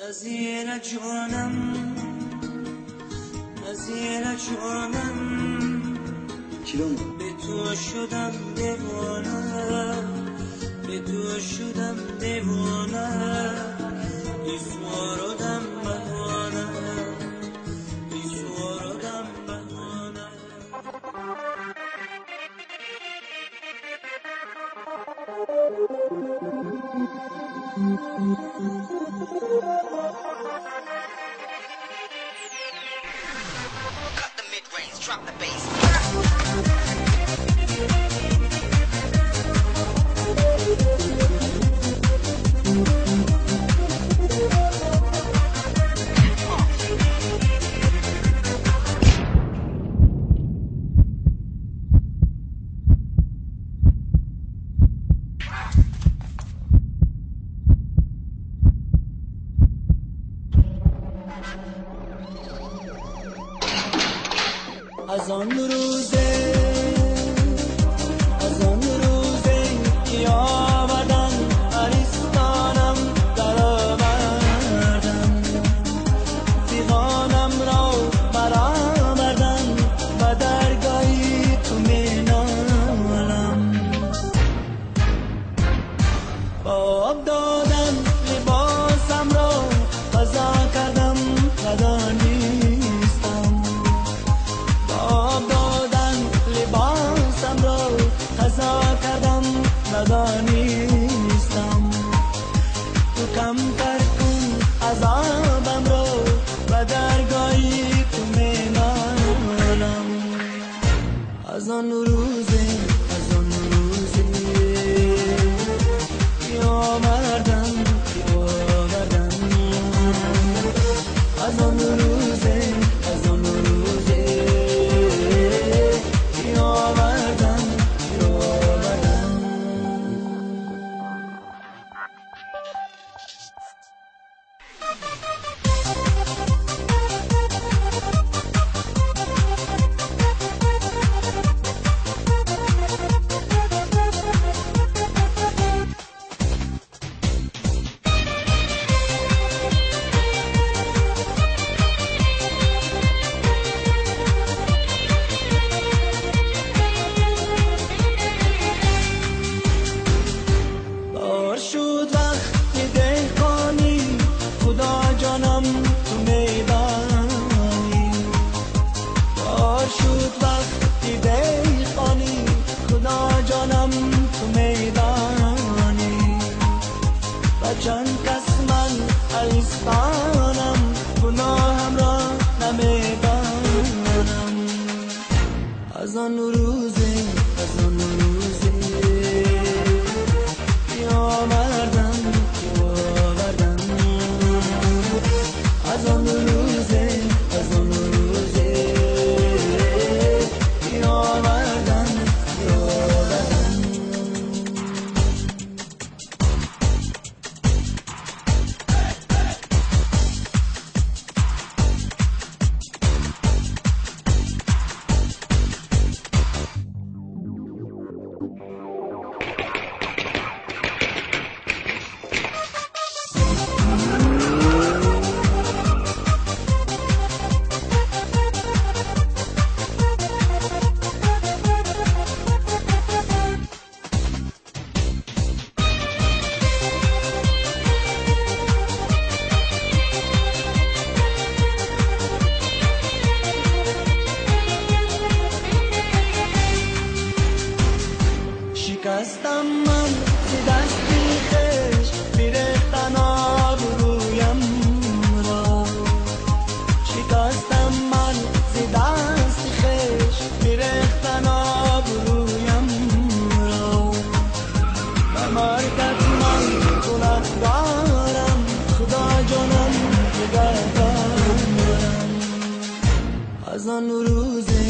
نظیر جانم به تو شدم دیوانه، به تو شدم دیوانه، بیسوارم بهانه، بیسوارم بهانه. Cut the mid-range, drop the bass. از آن روزه که آمدن عریستانم در آوردن، فیغانم را برآوردن و درگاهی تو می نالم. با آب دادن لباسم را قضا کردم قضا نیستم، آب دادن لباسم را قضا کردم ندانستم. تو کمتر کن عذابم را و درگاهی تو می نالم. از آن روزه که آوردن از آن روزه شد وقت دهقانی، خدا جانم تو میدانی. بار شد وقت دهقانی، خدا جانم تو میدانی. و چند کس من عریستانم، گناهم را نمیدانم. از آن روزه آوردن از آن روزه آوردن. شکستم من ز دستی خویش، می‌ریختن آبرویم را. شکستم من ز دستی خویش، می‌ریختن آبرویم را. نمردت من گنه‌گارم، خدا جانم نگهدارم. از آن روزه